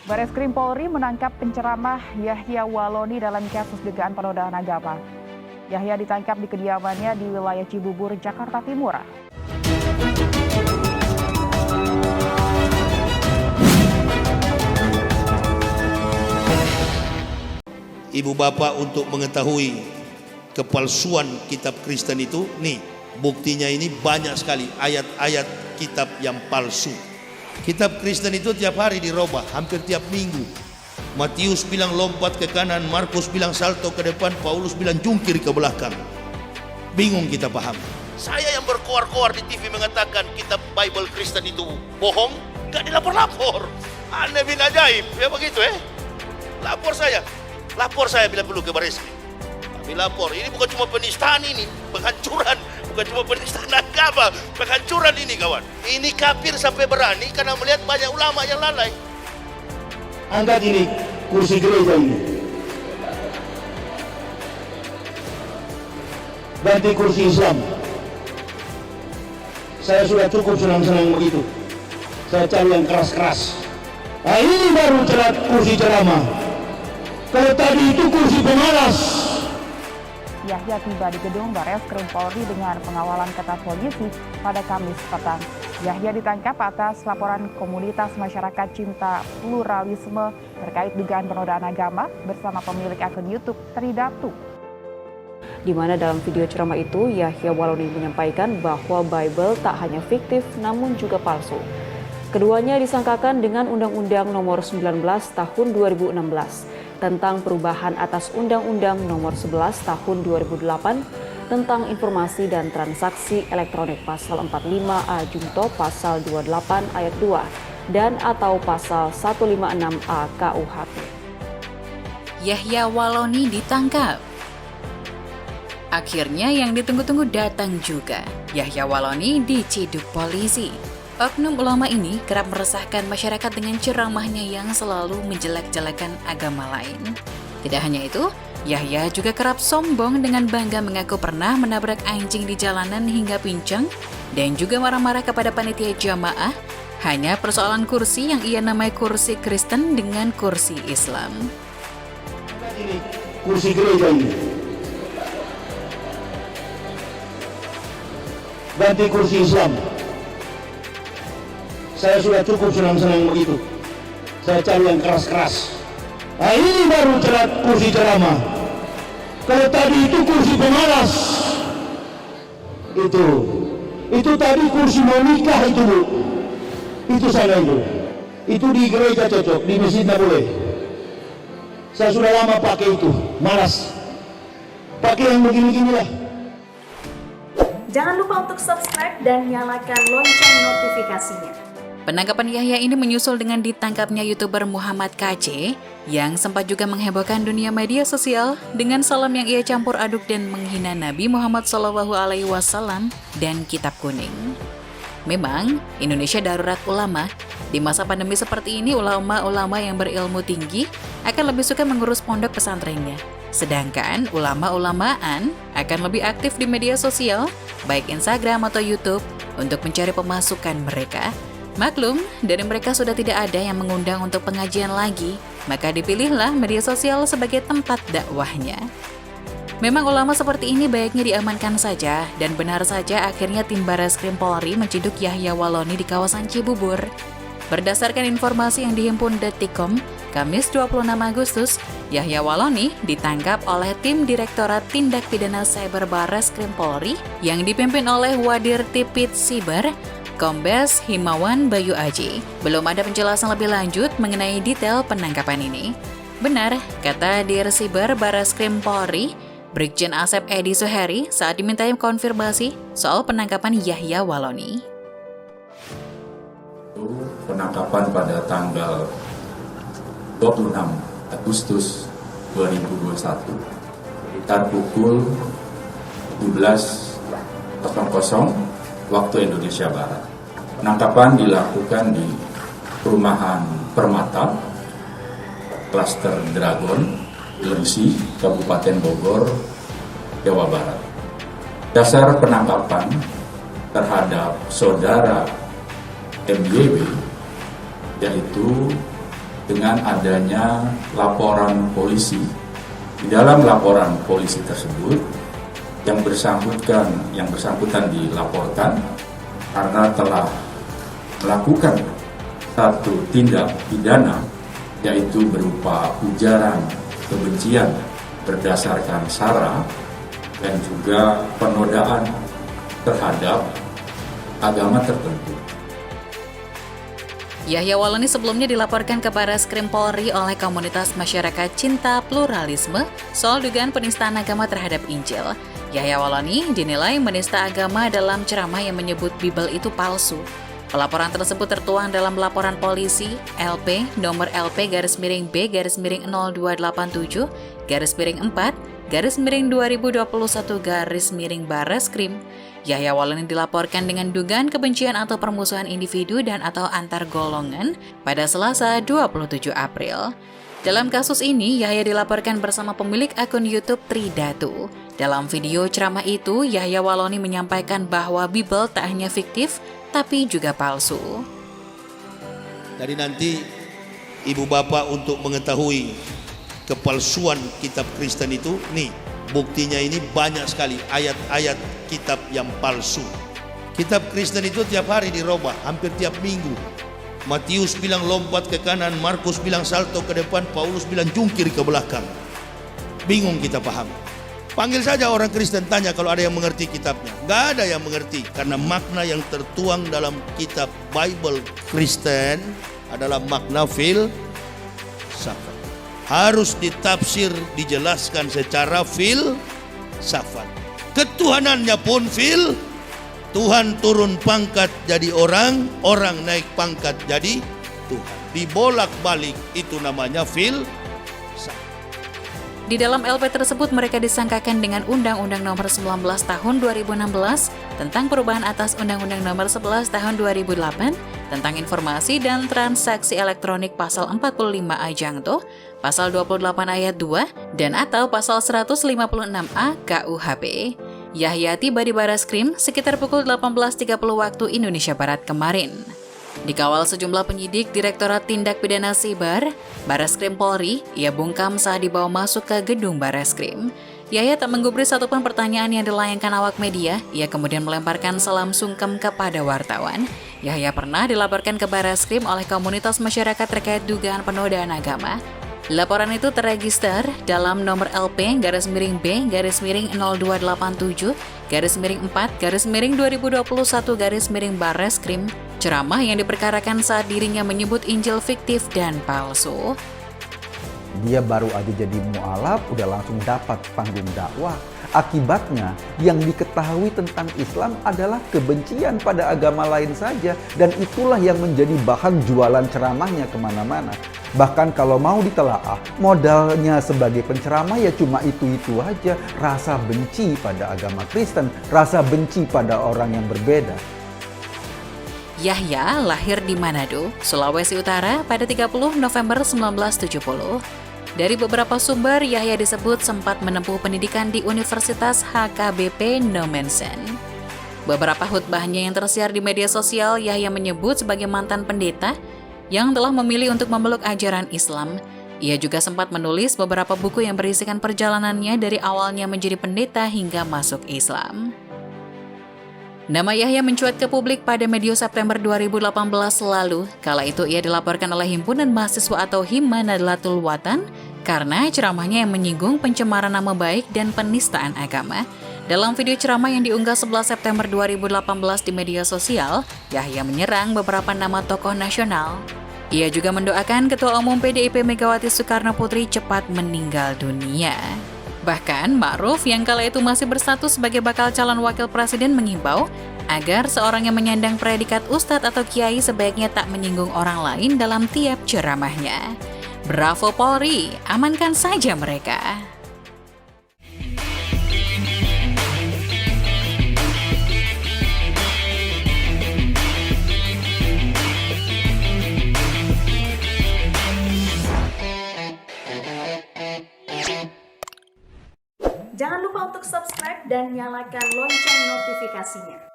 Bareskrim Polri menangkap penceramah Yahya Waloni dalam kasus dugaan penodaan agama. Yahya ditangkap di kediamannya di wilayah Cibubur, Jakarta Timur. Ibu bapak untuk mengetahui kepalsuan kitab Kristen itu, nih buktinya ini banyak sekali ayat-ayat kitab yang palsu. Kitab Kristen itu tiap hari dirubah, hampir tiap minggu. Matius bilang lompat ke kanan, Markus bilang salto ke depan, Paulus bilang jungkir ke belakang. Bingung kita paham. Saya yang berkoar-koar di TV mengatakan kitab Bible Kristen itu bohong, gak dilapor-lapor. Aneh bin ajaib, ya begitu Lapor saya bila perlu ke Bareskrim. Kami lapor, ini bukan cuma penistaan ini, penghancuran. Bukan cuma penistaan agama, penghancuran ini kawan. Ini kafir sampai berani karena melihat banyak ulama yang lalai. Angkat ini kursi gereja ini, ganti kursi Islam. Saya sudah cukup senang-senang begitu. Saya cari yang keras-keras. Nah ini baru kursi ceramah. Kalau tadi itu kursi pemalas. Yahya tiba di gedung Bareskrim Polri dengan pengawalan ketat polisi pada Kamis petang. Yahya ditangkap atas laporan komunitas masyarakat cinta pluralisme terkait dugaan penodaan agama bersama pemilik akun YouTube Tridatu. Di mana dalam video ceramah itu, Yahya Waloni menyampaikan bahwa Bible tak hanya fiktif namun juga palsu. Keduanya disangkakan dengan Undang-Undang Nomor 19 Tahun 2016 tentang perubahan atas Undang-Undang Nomor 11 Tahun 2008 tentang informasi dan transaksi elektronik pasal 45A Junto pasal 28 ayat 2 dan atau pasal 156A KUHP. Yahya Waloni ditangkap. Akhirnya yang ditunggu-tunggu datang juga. Yahya Waloni diciduk polisi. Oknum ulama ini kerap meresahkan masyarakat dengan ceramahnya yang selalu menjelek-jelekan agama lain. Tidak hanya itu, Yahya juga kerap sombong dengan bangga mengaku pernah menabrak anjing di jalanan hingga pincang dan juga marah-marah kepada panitia jamaah hanya persoalan kursi yang ia namai kursi Kristen dengan kursi Islam. Ini kursi gereja ini, ganti kursi Islam. Saya sudah cukup senang-senang begitu. Saya cari yang keras-keras. Nah ini baru kursi ceramah. Kalau tadi itu kursi pemalas. Itu tadi kursi mau nikah itu Bu. Itu sana itu. Itu di gereja cocok, di masjid tidak boleh. Saya sudah lama pakai itu, malas. Pakai yang begini-ginilah. Jangan lupa untuk subscribe dan nyalakan lonceng notifikasinya. Penangkapan Yahya ini menyusul dengan ditangkapnya YouTuber Muhammad KC yang sempat juga menghebohkan dunia media sosial dengan salam yang ia campur aduk dan menghina Nabi Muhammad SAW dan Kitab Kuning. Memang, Indonesia darurat ulama. Di masa pandemi seperti ini, ulama-ulama yang berilmu tinggi akan lebih suka mengurus pondok pesantrennya. Sedangkan ulama-ulamaan akan lebih aktif di media sosial, baik Instagram atau YouTube, untuk mencari pemasukan mereka. Maklum, dari mereka sudah tidak ada yang mengundang untuk pengajian lagi, maka dipilihlah media sosial sebagai tempat dakwahnya. Memang ulama seperti ini baiknya diamankan saja, dan benar saja akhirnya tim Bareskrim Polri menciduk Yahya Waloni di kawasan Cibubur. Berdasarkan informasi yang dihimpun Detikcom, Kamis 26 Agustus, Yahya Waloni ditangkap oleh tim Direktorat Tindak Pidana Cyber Bareskrim Polri yang dipimpin oleh Wadir Tipit Siber, Kombes Himawan Bayu Aji. Belum ada penjelasan lebih lanjut mengenai detail penangkapan ini. Benar, kata Dir Siber Bareskrim Polri, Brigjen Asep Edi Suheri saat dimintai konfirmasi soal penangkapan Yahya Waloni. Penangkapan pada tanggal 26 Agustus 2021 sekitar pukul 17.00 waktu Indonesia Barat. Penangkapan dilakukan di perumahan Permata, klaster Dragon, Glerisi, Kabupaten Bogor, Jawa Barat. Dasar penangkapan terhadap saudara MYW yaitu dengan adanya laporan polisi. Di dalam laporan polisi tersebut, yang bersangkutan dilaporkan karena telah melakukan satu tindak pidana, yaitu berupa ujaran kebencian berdasarkan sara dan juga penodaan terhadap agama tertentu. Yahya Wahloni sebelumnya dilaporkan ke Barreskrim Polri oleh komunitas masyarakat cinta pluralisme soal dugaan penistaan agama terhadap Injil. Yahya Wahloni dinilai menista agama dalam ceramah yang menyebut Bible itu palsu. Pelaporan tersebut tertuang dalam laporan polisi LP nomor LP-02/B-0287/4/2021 Barreskrim. Yahya Wahloni dilaporkan dengan dugaan kebencian atau permusuhan individu dan atau antar golongan pada Selasa 27 April. Dalam kasus ini, Yahya dilaporkan bersama pemilik akun YouTube Tridatu. Dalam video ceramah itu, Yahya Wahloni menyampaikan bahwa Bible tak hanya fiktif, tapi juga palsu. Jadi nanti ibu bapak untuk mengetahui kepalsuan kitab Kristen itu, nih buktinya ini banyak sekali ayat-ayat kitab yang palsu. Kitab Kristen itu tiap hari dirubah, hampir tiap minggu. Matius bilang lompat ke kanan, Markus bilang salto ke depan, Paulus bilang jungkir ke belakang. Bingung kita paham. Panggil saja orang Kristen, tanya kalau ada yang mengerti kitabnya. Gak ada yang mengerti, karena makna yang tertuang dalam kitab Bible Kristen adalah makna filsafat. Harus ditafsir, dijelaskan secara filsafat. Ketuhanannya pun Tuhan turun pangkat jadi orang, orang naik pangkat jadi Tuhan. Dibolak-balik, itu namanya filsafat. Di dalam LP tersebut mereka disangkakan dengan Undang-Undang Nomor 19 Tahun 2016 tentang perubahan atas Undang-Undang Nomor 11 Tahun 2008 tentang informasi dan transaksi elektronik pasal 45 A Jangto, pasal 28 ayat 2, dan atau pasal 156A KUHP. Yahya tiba di Barreskrim sekitar pukul 18.30 waktu Indonesia Barat kemarin. Dikawal sejumlah penyidik Direktorat Tindak Pidana Siber, Barreskrim Polri, ia bungkam saat dibawa masuk ke gedung Barreskrim. Yahya tak menggubris satupun pertanyaan yang dilayangkan awak media, ia kemudian melemparkan salam sungkem kepada wartawan. Yahya pernah dilaporkan ke Barreskrim oleh komunitas masyarakat terkait dugaan penodaan agama. Laporan itu terregister dalam nomor LP-B-0287-4-2021-Barreskrim, ceramah yang diperkarakan saat dirinya menyebut Injil fiktif dan palsu. Dia baru aja jadi mu'alaf, udah langsung dapat panggung dakwah. Akibatnya, yang diketahui tentang Islam adalah kebencian pada agama lain saja. Dan itulah yang menjadi bahan jualan ceramahnya kemana-mana. Bahkan kalau mau ditelaah, modalnya sebagai penceramah ya cuma itu-itu aja. Rasa benci pada agama Kristen, rasa benci pada orang yang berbeda. Yahya lahir di Manado, Sulawesi Utara pada 30 November 1970. Dari beberapa sumber, Yahya disebut sempat menempuh pendidikan di Universitas HKBP Nommensen. Beberapa khutbahnya yang tersiar di media sosial, Yahya menyebut sebagai mantan pendeta yang telah memilih untuk memeluk ajaran Islam. Ia juga sempat menulis beberapa buku yang berisikan perjalanannya dari awalnya menjadi pendeta hingga masuk Islam. Nama Yahya mencuat ke publik pada medio September 2018 lalu. Kala itu ia dilaporkan oleh Himpunan Mahasiswa atau Himma Nadlatul Watan karena ceramahnya yang menyinggung pencemaran nama baik dan penistaan agama. Dalam video ceramah yang diunggah 11 September 2018 di media sosial, Yahya menyerang beberapa nama tokoh nasional. Ia juga mendoakan Ketua Umum PDIP Megawati Soekarno Putri cepat meninggal dunia. Bahkan, Ma'ruf yang kala itu masih berstatus sebagai bakal calon wakil presiden mengimbau agar seorang yang menyandang predikat ustadz atau kiai sebaiknya tak menyinggung orang lain dalam tiap ceramahnya. Bravo Polri, amankan saja mereka. Jangan lupa untuk subscribe dan nyalakan lonceng notifikasinya.